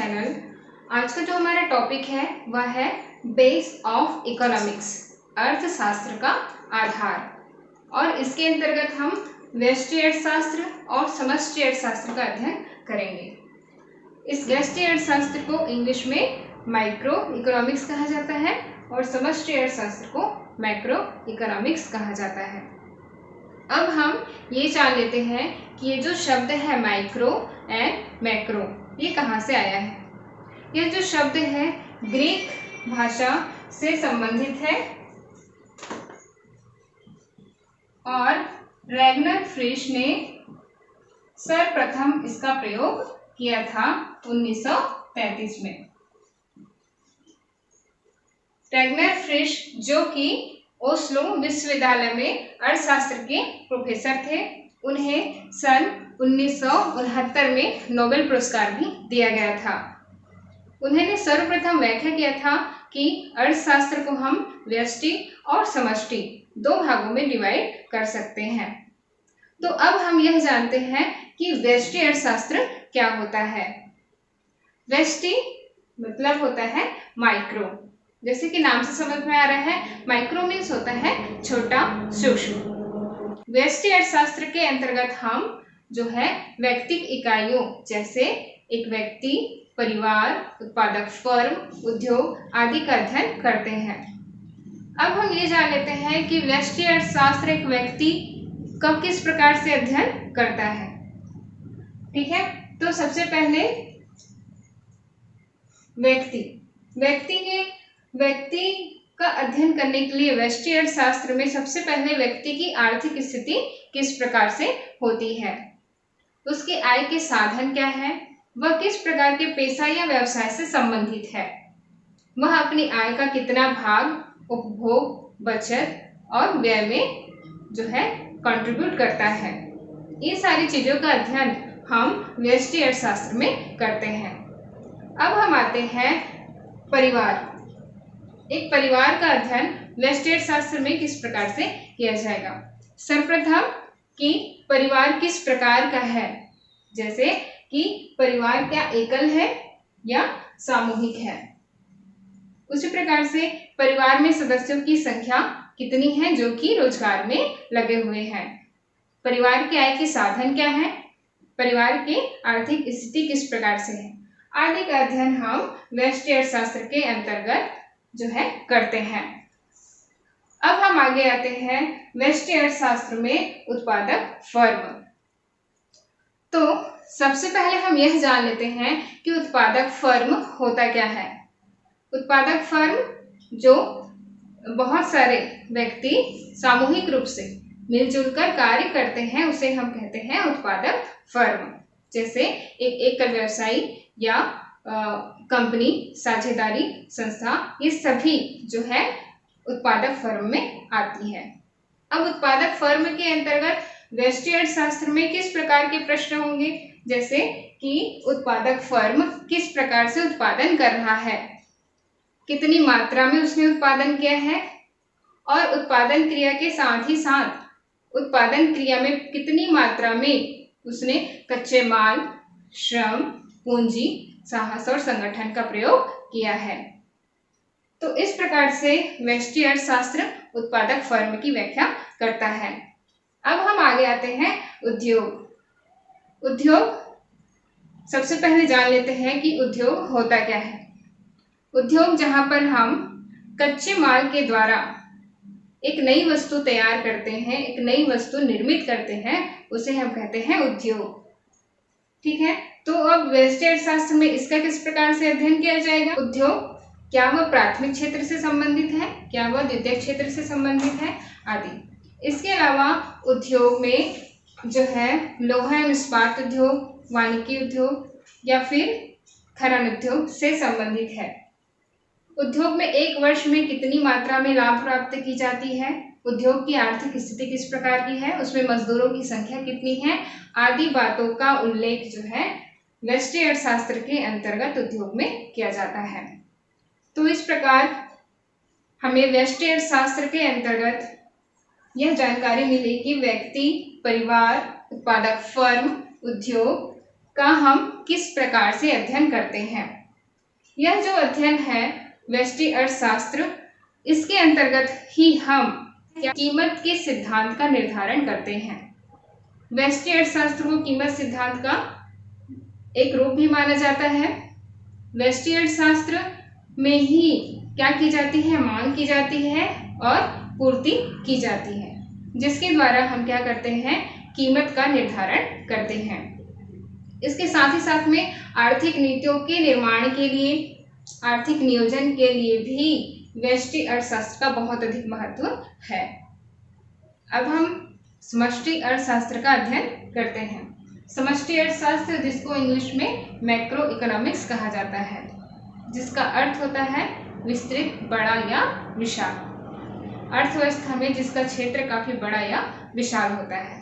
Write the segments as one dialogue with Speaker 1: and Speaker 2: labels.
Speaker 1: Channel. आज का जो हमारा टॉपिक है वह है बेस ऑफ इकोनॉमिक्स, अर्थशास्त्र का आधार। और इसके अंतर्गत हम व्यष्टि अर्थशास्त्र और समष्टि अर्थशास्त्र का अध्ययन करेंगे। इस व्यष्टि अर्थशास्त्र को इंग्लिश में माइक्रो इकोनॉमिक्स कहा जाता है और समष्टि अर्थशास्त्र को मैक्रो इकोनॉमिक्स कहा जाता है। अब हम ये जान लेते हैं कि ये जो शब्द है माइक्रो एंड मैक्रो, ये कहाँ से आया है। यह जो शब्द है ग्रीक भाषा से संबंधित है और रैगनर फ्रिश ने सर्वप्रथम इसका प्रयोग किया था 1933 में। रैगनर फ्रिश जो कि ओस्लो विश्वविद्यालय में अर्थशास्त्र के प्रोफेसर थे, उन्हें सन 1969 में नोबेल पुरस्कार भी दिया गया था। उन्होंने सर्वप्रथम व्याख्या किया था कि अर्थशास्त्र को हम व्यष्टि और समष्टि दो भागों में डिवाइड कर सकते हैं। तो अब हम यह जानते हैं कि व्यष्टि अर्थशास्त्र क्या होता है। व्यष्टि मतलब होता है माइक्रो, जैसे कि नाम से समझ में आ रहा है, माइक्रो मीन्स होता है छोटा, सूक्ष्म। व्यष्टि अर्थशास्त्र के अंतर्गत हम जो है व्यक्तिगत इकाइयों जैसे एक व्यक्ति, परिवार, उत्पादक फर्म, उद्योग आदि का अध्ययन करते हैं। अब हम ये जान लेते हैं कि व्यष्टि अर्थशास्त्र एक व्यक्ति कब किस प्रकार से अध्ययन करता है। ठीक है, तो सबसे पहले व्यक्ति का अध्ययन करने के लिए व्यष्टि अर्थशास्त्र में सबसे पहले व्यक्ति की आर्थिक स्थिति किस प्रकार से होती है, उसकी आय के साधन क्या है, वह किस प्रकार के पेशा या व्यवसाय से संबंधित है, वह अपनी आय का कितना भाग उपभोग, बचत और व्यय में जो है कंट्रीब्यूट करता है। ये सारी चीजों का अध्ययन हम व्यष्टि अर्थशास्त्र में करते हैं। अब हम आते हैं परिवार। एक परिवार का अध्ययन व्यष्टि अर्थशास्त्र में किस प्रकार से किया जाएगा। सर्वप्रथम कि परिवार किस प्रकार का है, जैसे कि परिवार क्या एकल है या सामूहिक है। उसी प्रकार से परिवार में सदस्यों की संख्या कितनी है जो कि रोजगार में लगे हुए हैं। परिवार की आय के साधन क्या है, परिवार की आर्थिक स्थिति किस प्रकार से है, आदि का अध्ययन हम व्यष्टि अर्थशास्त्र के अंतर्गत जो है करते हैं। अब हम आगे आते हैं व्यष्टि अर्थशास्त्र में उत्पादक फर्म। तो सबसे पहले हम यह जान लेते हैं कि उत्पादक फर्म होता क्या है। उत्पादक फर्म जो बहुत सारे व्यक्ति सामूहिक रूप से मिलजुल कर कार्य करते हैं, उसे हम कहते हैं उत्पादक फर्म। जैसे एक एकल व्यवसायी या कंपनी, साझेदारी संस्था, ये सभी जो है उत्पादक फर्म में आती है। अब उत्पादक फर्म के अंतर्गत व्यष्टि अर्थशास्त्र में किस प्रकार के प्रश्न होंगे, जैसे कि उत्पादक फर्म किस प्रकार से उत्पादन कर रहा है, कितनी मात्रा में उसने उत्पादन किया है, और उत्पादन क्रिया के साथ ही साथ उत्पादन क्रिया में कितनी मात्रा में उसने कच्चे माल, श्रम, पूंजी, साहस और संगठन का प्रयोग किया है। तो इस प्रकार से व्यष्टि अर्थशास्त्र उत्पादक फर्म की व्याख्या करता है। अब हम आगे आते हैं उद्योग। सबसे पहले जान लेते हैं कि उद्योग होता क्या है। उद्योग जहां पर हम कच्चे माल के द्वारा एक नई वस्तु तैयार करते हैं, एक नई वस्तु निर्मित करते हैं, उसे हम कहते हैं उद्योग। ठीक है, तो अब व्यष्टि अर्थशास्त्र में इसका किस प्रकार से अध्ययन किया जाएगा। उद्योग क्या वह प्राथमिक क्षेत्र से संबंधित है, क्या वह द्वितीयक क्षेत्र से संबंधित है, आदि। इसके अलावा उद्योग में जो है लोहा एवं इस्पात उद्योग, वानिकी उद्योग या फिर खनन उद्योग से संबंधित है। उद्योग में एक वर्ष में कितनी मात्रा में लाभ प्राप्त की जाती है, उद्योग की आर्थिक स्थिति किस प्रकार की है, उसमें मजदूरों की संख्या कितनी है, आदि बातों का उल्लेख जो है व्यष्टि अर्थशास्त्र के अंतर्गत उद्योग में किया जाता है। तो इस प्रकार हमें व्यष्टि अर्थशास्त्र के अंतर्गत यह जानकारी मिली कि व्यक्ति, परिवार, उत्पादक फर्म, उद्योग का हम किस प्रकार से अध्ययन करते हैं। यह जो अध्ययन है व्यष्टि अर्थशास्त्र, इसके अंतर्गत ही हम कीमत के सिद्धांत का निर्धारण करते हैं। व्यष्टि अर्थशास्त्र को कीमत सिद्धांत का एक रूप भी माना जाता है। व्यष्टि अर्थशास्त्र में ही क्या की जाती है, मांग की जाती है और पूर्ति की जाती है, जिसके द्वारा हम क्या करते हैं, कीमत का निर्धारण करते हैं। इसके साथ ही साथ में आर्थिक नीतियों के निर्माण के लिए, आर्थिक नियोजन के लिए भी व्यष्टि अर्थशास्त्र का बहुत अधिक महत्व है। अब हम समष्टि अर्थशास्त्र का अध्ययन करते हैं। समष्टि अर्थशास्त्र, जिसको इंग्लिश में मैक्रो इकोनॉमिक्स कहा जाता है, जिसका अर्थ होता है विस्तृत, बड़ा या विशाल। अर्थव्यवस्था में जिसका क्षेत्र काफी बड़ा या विशाल होता है।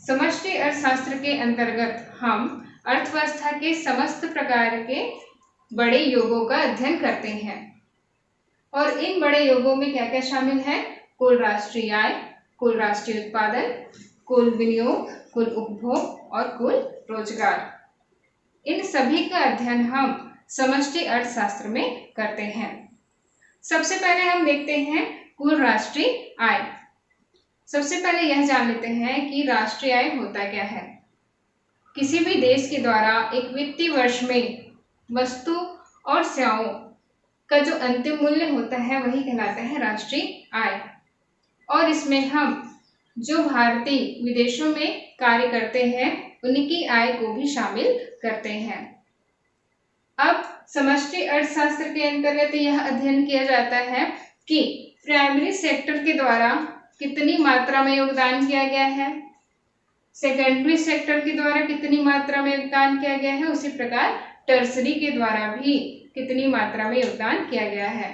Speaker 1: समष्टि अर्थशास्त्र के अंतर्गत हम अर्थव्यवस्था के समस्त प्रकार के बड़े योगों का अध्ययन करते हैं। और इन बड़े योगों में क्या क्या शामिल है, कुल राष्ट्रीय आय, कुल राष्ट्रीय उत्पादन, कुल विनियोग, कुल उपभोग और कुल रोजगार। इन सभी का अध्ययन हम समष्टि अर्थशास्त्र में करते हैं। सबसे पहले हम देखते हैं कुल राष्ट्रीय आय। सबसे पहले यह जान लेते हैं कि राष्ट्रीय आय होता क्या है। किसी भी देश के द्वारा एक वित्तीय वर्ष में वस्तु और सेवाओं का जो अंतिम मूल्य होता है वही कहलाता है राष्ट्रीय आय। और इसमें हम जो भारतीय विदेशों में कार्य करते हैं उनकी आय को भी शामिल करते हैं। अब समष्टि अर्थशास्त्र के अंतर्गत यह अध्ययन किया जाता है कि प्राइमरी सेक्टर के द्वारा कितनी मात्रा में योगदान किया गया है, सेकेंडरी सेक्टर के द्वारा कितनी मात्रा में योगदान किया गया है, उसी प्रकार टर्सरी के द्वारा भी कितनी मात्रा में योगदान किया गया है।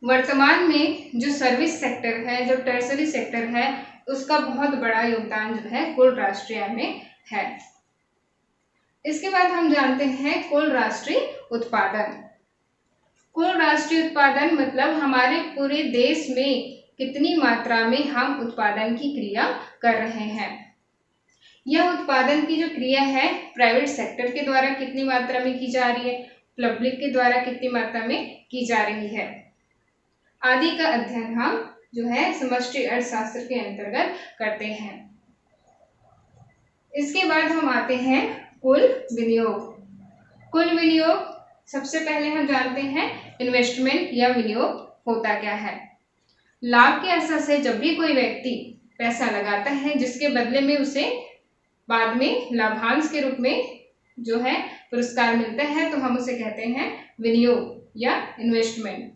Speaker 1: वर्तमान में जो सर्विस सेक्टर है, जो टर्सरी सेक्टर है, उसका बहुत बड़ा योगदान जो है कुल राष्ट्रीय आय में है। इसके बाद हम जानते हैं कुल राष्ट्रीय उत्पादन। कुल राष्ट्रीय उत्पादन मतलब हमारे पूरे देश में कितनी मात्रा में हम उत्पादन की क्रिया कर रहे हैं। यह उत्पादन की जो क्रिया है प्राइवेट सेक्टर के द्वारा कितनी मात्रा में की जा रही है, पब्लिक के द्वारा कितनी मात्रा में की जा रही है, आदि का अध्ययन हम जो है समष्टि अर्थशास्त्र के अंतर्गत करते हैं। इसके बाद हम आते हैं कुल विनियोग। कुल विनियोग सबसे पहले हम जानते हैं इन्वेस्टमेंट या विनियोग होता क्या है। लाभ की आशा से जब भी कोई व्यक्ति पैसा लगाता है जिसके बदले में उसे बाद में लाभांश के रूप में जो है पुरस्कार मिलता है, तो हम उसे कहते हैं विनियोग या इन्वेस्टमेंट।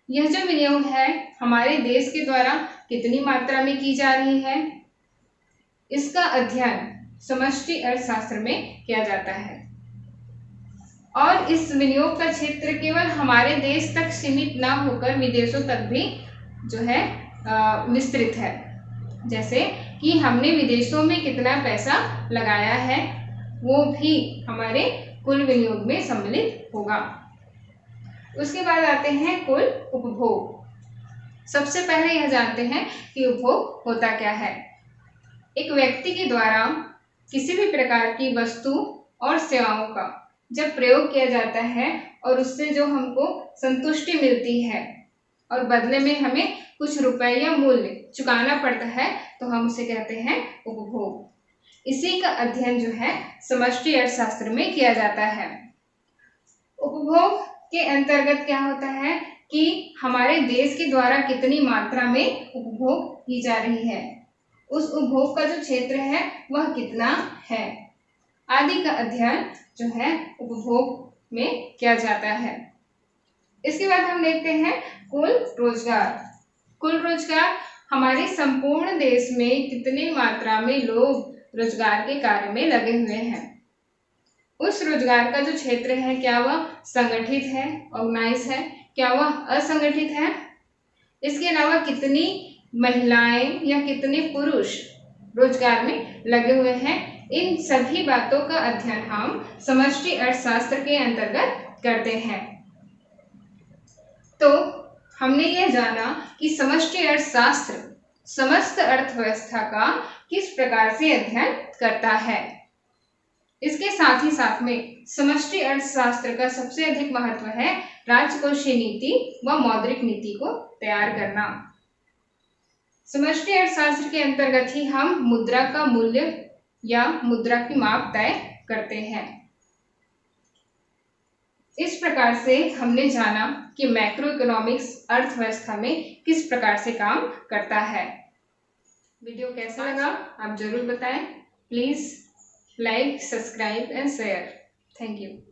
Speaker 1: यह जो विनियोग है हमारे देश के द्वारा कितनी मात्रा में की जा रही है, इसका अध्ययन समष्टि अर्थशास्त्र में किया जाता है। और इस विनियोग का क्षेत्र केवल हमारे देश तक सीमित ना होकर विदेशों तक भी जो है विस्तृत है। जैसे कि हमने विदेशों में कितना पैसा लगाया है वो भी हमारे कुल विनियोग में सम्मिलित होगा। उसके बाद आते हैं कुल उपभोग। सबसे पहले यह जानते हैं कि उपभोग होता क्या है। एक व्यक्ति के द्वारा किसी भी प्रकार की वस्तु और सेवाओं का जब प्रयोग किया जाता है और उससे जो हमको संतुष्टि मिलती है और बदले में हमें कुछ रुपए या मूल्य चुकाना पड़ता है, तो हम उसे कहते हैं उपभोग। इसी का अध्ययन जो है समष्टि अर्थशास्त्र में किया जाता है। उपभोग के अंतर्गत क्या होता है कि हमारे देश के द्वारा कितनी मात्रा में उपभोग की जा रही है, उस उपभोग का जो क्षेत्र है वह कितना है, आदि का अध्ययन जो है उपभोग में किया जाता है। इसके बाद हम देखते हैं कुल रोजगार। कुल रोजगार हमारे संपूर्ण देश में कितनी मात्रा में लोग रोजगार के कार्य में लगे हुए हैं। उस रोजगार का जो क्षेत्र है क्या वह संगठित है, ऑर्गेनाइज है, क्या वह असंगठित है, इसके अलावा कितनी महिलाएं या कितने पुरुष रोजगार में लगे हुए हैं, इन सभी बातों का अध्ययन हम समष्टि अर्थशास्त्र के अंतर्गत करते हैं। तो हमने यह जाना कि समष्टि अर्थशास्त्र समस्त अर्थव्यवस्था का किस प्रकार से अध्ययन करता है। इसके साथ ही साथ में समष्टि अर्थशास्त्र का सबसे अधिक महत्व है राजकोषीय नीति व मौद्रिक नीति को तैयार करना। समष्टि अर्थशास्त्र के अंतर्गत ही हम मुद्रा का मूल्य या मुद्रा की माप तय करते हैं। इस प्रकार से हमने जाना कि मैक्रो इकोनॉमिक्स अर्थव्यवस्था में किस प्रकार से काम करता है। वीडियो कैसा लगा आप जरूर बताएं। Please like, subscribe and share. Thank you.